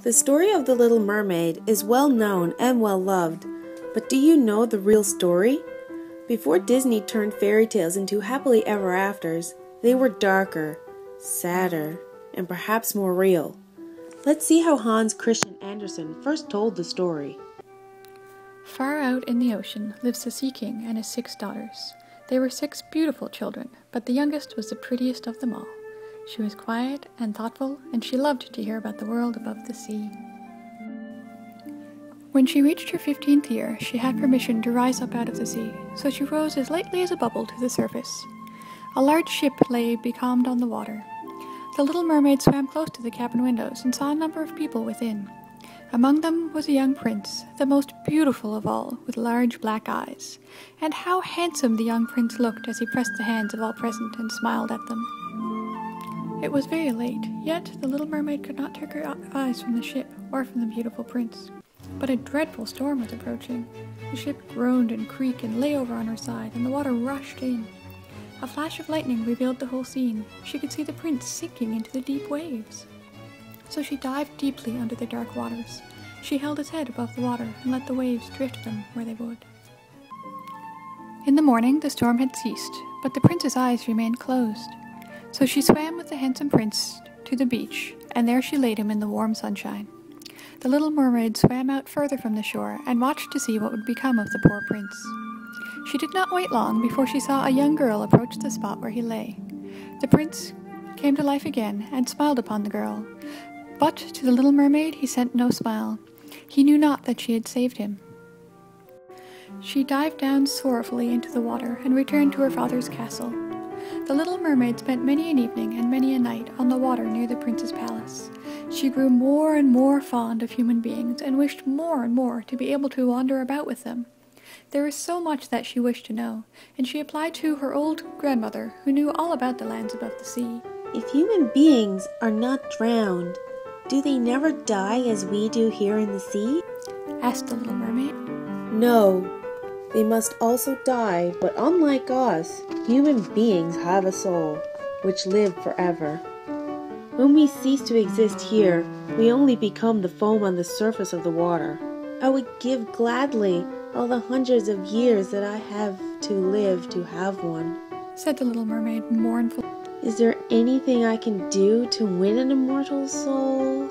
The story of the Little Mermaid is well known and well loved, but do you know the real story? Before Disney turned fairy tales into happily ever afters, they were darker, sadder, and perhaps more real. Let's see how Hans Christian Andersen first told the story. Far out in the ocean lives the Sea King and his 6 daughters. They were 6 beautiful children, but the youngest was the prettiest of them all. She was quiet and thoughtful, and she loved to hear about the world above the sea. When she reached her 15th year, she had permission to rise up out of the sea, so she rose as lightly as a bubble to the surface. A large ship lay becalmed on the water. The Little Mermaid swam close to the cabin windows and saw a number of people within. Among them was a young prince, the most beautiful of all, with large black eyes. And how handsome the young prince looked as he pressed the hands of all present and smiled at them. It was very late, yet the Little Mermaid could not take her eyes from the ship or from the beautiful prince. But a dreadful storm was approaching. The ship groaned and creaked and lay over on her side, and the water rushed in. A flash of lightning revealed the whole scene. She could see the prince sinking into the deep waves. So she dived deeply under the dark waters. She held his head above the water and let the waves drift them where they would. In the morning the storm had ceased, but the prince's eyes remained closed. So she swam with the handsome prince to the beach, and there she laid him in the warm sunshine. The Little Mermaid swam out further from the shore and watched to see what would become of the poor prince. She did not wait long before she saw a young girl approach the spot where he lay. The prince came to life again and smiled upon the girl, but to the Little Mermaid he sent no smile. He knew not that she had saved him. She dived down sorrowfully into the water and returned to her father's castle. The Little Mermaid spent many an evening and many a night on the water near the prince's palace. She grew more and more fond of human beings and wished more and more to be able to wander about with them. There was so much that she wished to know, and she applied to her old grandmother, who knew all about the lands above the sea. If human beings are not drowned, do they never die as we do here in the sea? Asked the Little Mermaid. No, they must also die, but unlike us, human beings have a soul, which live forever. When we cease to exist here, we only become the foam on the surface of the water. I would give gladly all the hundreds of years that I have to live to have one, said the Little Mermaid mournfully. Is there anything I can do to win an immortal soul?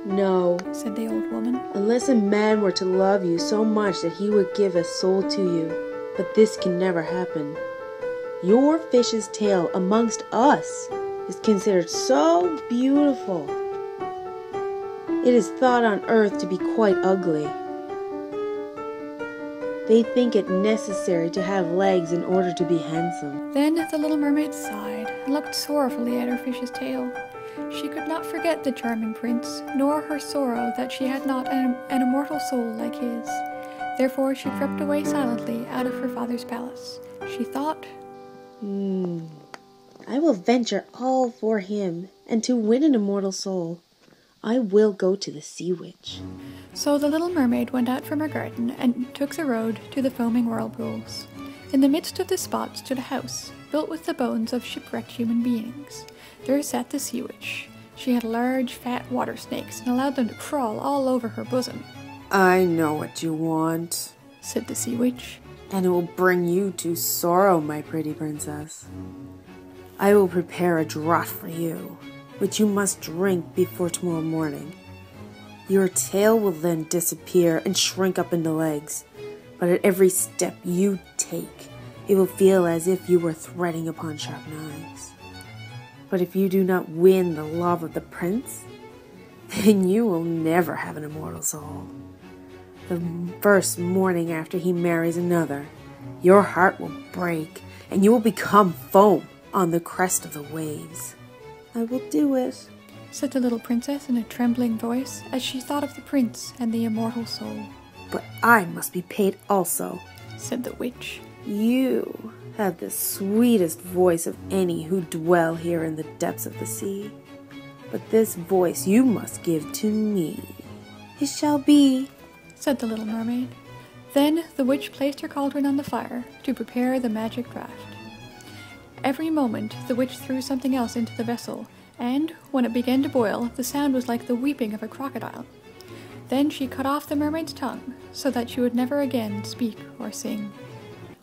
No, said the old woman. Unless a man were to love you so much that he would give a soul to you. But this can never happen. Your fish's tail amongst us is considered so beautiful. It is thought on earth to be quite ugly. They think it necessary to have legs in order to be handsome. Then the Little Mermaid sighed and looked sorrowfully at her fish's tail. She could not forget the charming prince, nor her sorrow that she had not an immortal soul like his. Therefore she crept away silently out of her father's palace. She thought, I will venture all for him, and to win an immortal soul, I will go to the Sea Witch. So the Little Mermaid went out from her garden and took the road to the foaming whirlpools. In the midst of the spot stood a house, built with the bones of shipwrecked human beings. There sat the Sea Witch. She had large, fat water snakes and allowed them to crawl all over her bosom. I know what you want, said the Sea Witch, and it will bring you to sorrow, my pretty princess. I will prepare a draught for you, which you must drink before tomorrow morning. Your tail will then disappear and shrink up into legs, but at every step you take, it will feel as if you were treading upon sharp knives. But if you do not win the love of the prince, then you will never have an immortal soul. The first morning after he marries another, your heart will break, and you will become foam on the crest of the waves. I will do it, said the little princess in a trembling voice as she thought of the prince and the immortal soul. But I must be paid also, said the witch. You have the sweetest voice of any who dwell here in the depths of the sea. But this voice you must give to me. It shall be, said the Little Mermaid. Then the witch placed her cauldron on the fire to prepare the magic draught. Every moment the witch threw something else into the vessel, and when it began to boil, the sound was like the weeping of a crocodile. Then she cut off the mermaid's tongue, so that she would never again speak or sing.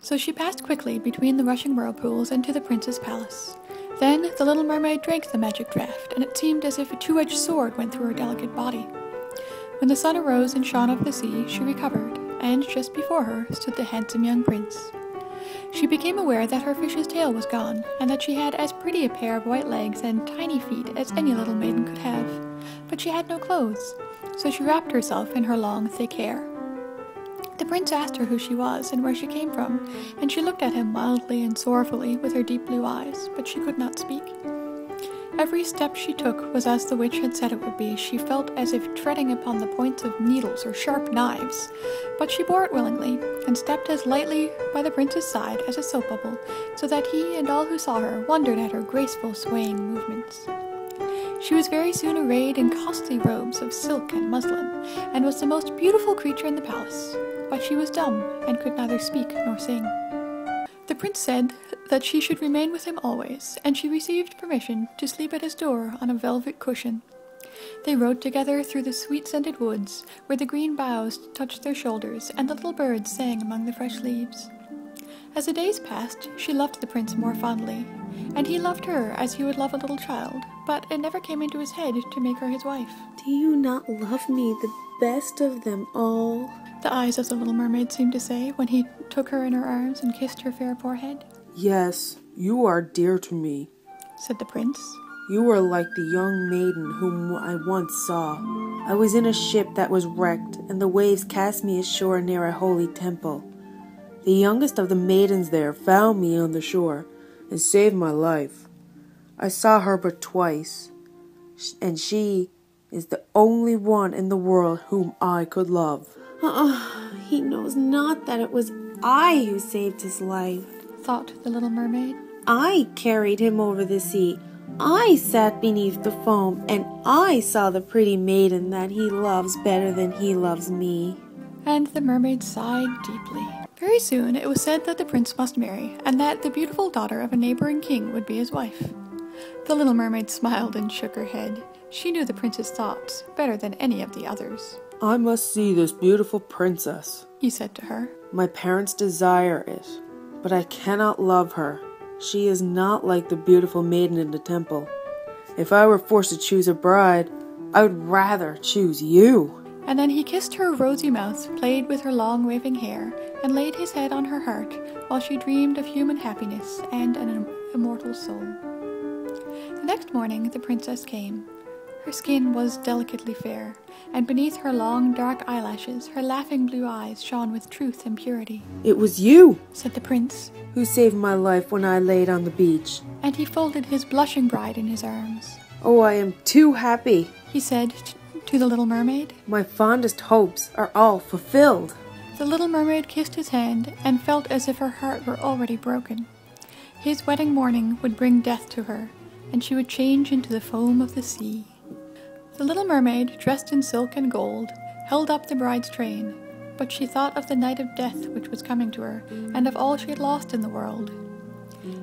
So she passed quickly between the rushing whirlpools into the prince's palace. Then the little mermaid drank the magic draught, and it seemed as if a two-edged sword went through her delicate body. When the sun arose and shone over the sea, she recovered, and just before her stood the handsome young prince. She became aware that her fish's tail was gone, and that she had as pretty a pair of white legs and tiny feet as any little maiden could have. But she had no clothes, so she wrapped herself in her long, thick hair. The prince asked her who she was and where she came from, and she looked at him wildly and sorrowfully with her deep blue eyes, but she could not speak. Every step she took was as the witch had said it would be. She felt as if treading upon the points of needles or sharp knives, but she bore it willingly, and stepped as lightly by the prince's side as a soap bubble, so that he and all who saw her wondered at her graceful swaying movements. She was very soon arrayed in costly robes of silk and muslin, and was the most beautiful creature in the palace, but she was dumb and could neither speak nor sing. The prince said that she should remain with him always, and she received permission to sleep at his door on a velvet cushion. They rode together through the sweet-scented woods, where the green boughs touched their shoulders, and the little birds sang among the fresh leaves. As the days passed, she loved the prince more fondly, and he loved her as he would love a little child, but it never came into his head to make her his wife. Do you not love me the best of them all? The eyes of the little mermaid seemed to say when he took her in her arms and kissed her fair forehead. Yes, you are dear to me, said the prince. You are like the young maiden whom I once saw. I was in a ship that was wrecked, and the waves cast me ashore near a holy temple. The youngest of the maidens there found me on the shore and saved my life. I saw her but twice, and she is the only one in the world whom I could love. He knows not that it was I who saved his life, thought the little mermaid. I carried him over the sea. I sat beneath the foam, and I saw the pretty maiden that he loves better than he loves me. And the mermaid sighed deeply. Very soon it was said that the prince must marry, and that the beautiful daughter of a neighboring king would be his wife. The little mermaid smiled and shook her head. She knew the prince's thoughts better than any of the others. I must see this beautiful princess, he said to her. My parents desire it, but I cannot love her. She is not like the beautiful maiden in the temple. If I were forced to choose a bride, I would rather choose you. And then he kissed her rosy mouth, played with her long waving hair, and laid his head on her heart, while she dreamed of human happiness and an immortal soul. The next morning the princess came. Her skin was delicately fair, and beneath her long dark eyelashes her laughing blue eyes shone with truth and purity. It was you, said the prince, who saved my life when I laid on the beach. And he folded his blushing bride in his arms. Oh, I am too happy, he said to the little mermaid. My fondest hopes are all fulfilled. The little mermaid kissed his hand and felt as if her heart were already broken. His wedding morning would bring death to her, and she would change into the foam of the sea. The little mermaid, dressed in silk and gold, held up the bride's train, but she thought of the night of death which was coming to her, and of all she had lost in the world.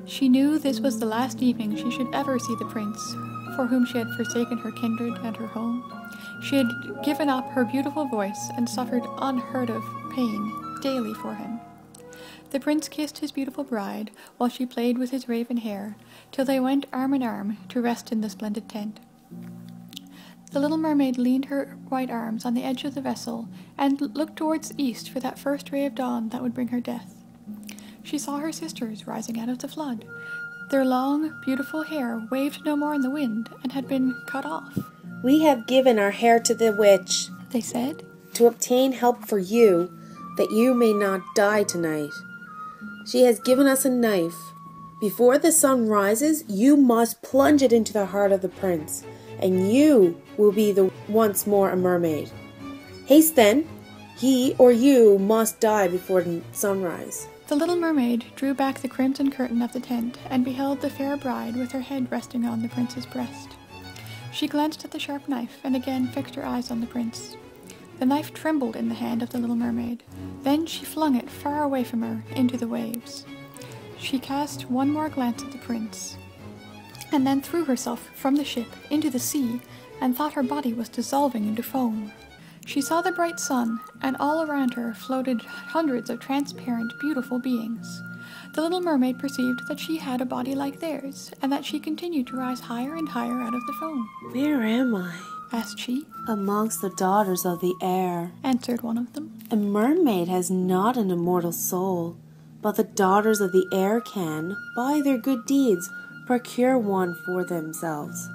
She knew this was the last evening she should ever see the prince, for whom she had forsaken her kindred and her home. She had given up her beautiful voice and suffered unheard of pain daily for him. The prince kissed his beautiful bride, while she played with his raven hair, till they went arm in arm to rest in the splendid tent. The little mermaid leaned her white arms on the edge of the vessel and looked towards the east for that first ray of dawn that would bring her death. She saw her sisters rising out of the flood. Their long, beautiful hair waved no more in the wind and had been cut off. We have given our hair to the witch, they said, to obtain help for you, that you may not die tonight. She has given us a knife. Before the sun rises, you must plunge it into the heart of the prince, and you will be once more a mermaid. Haste then, he or you must die before the sunrise. The little mermaid drew back the crimson curtain of the tent and beheld the fair bride with her head resting on the prince's breast. She glanced at the sharp knife and again fixed her eyes on the prince. The knife trembled in the hand of the little mermaid. Then she flung it far away from her into the waves. She cast one more glance at the prince. and then threw herself from the ship into the sea and thought her body was dissolving into foam. She saw the bright sun, and all around her floated hundreds of transparent, beautiful beings. The little mermaid perceived that she had a body like theirs, and that she continued to rise higher and higher out of the foam. "Where am I?" asked she. "Amongst the daughters of the air," answered one of them. "A mermaid has not an immortal soul, but the daughters of the air can, by their good deeds, procure one for themselves.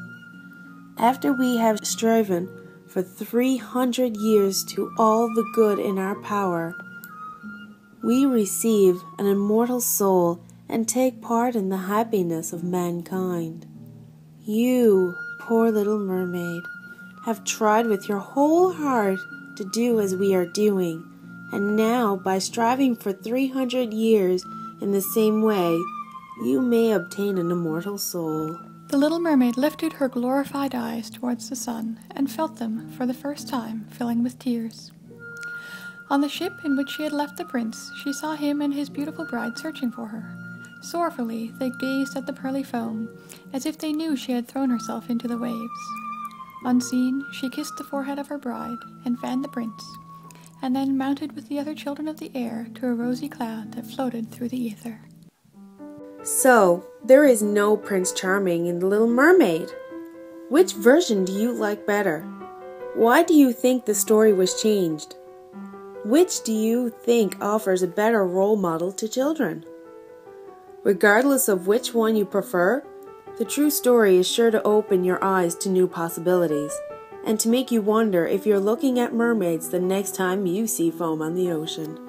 After we have striven for 300 years to all the good in our power, we receive an immortal soul and take part in the happiness of mankind. You, poor little mermaid, have tried with your whole heart to do as we are doing, and now, by striving for 300 years in the same way, you may obtain an immortal soul." The little mermaid lifted her glorified eyes towards the sun and felt them, for the first time, filling with tears. On the ship in which she had left the prince, she saw him and his beautiful bride searching for her. Sorrowfully they gazed at the pearly foam, as if they knew she had thrown herself into the waves. Unseen, she kissed the forehead of her bride and fanned the prince, and then mounted with the other children of the air to a rosy cloud that floated through the ether. So, there is no Prince Charming in The Little Mermaid. Which version do you like better? Why do you think the story was changed? Which do you think offers a better role model to children? Regardless of which one you prefer, the true story is sure to open your eyes to new possibilities, and to make you wonder if you're looking at mermaids the next time you see foam on the ocean.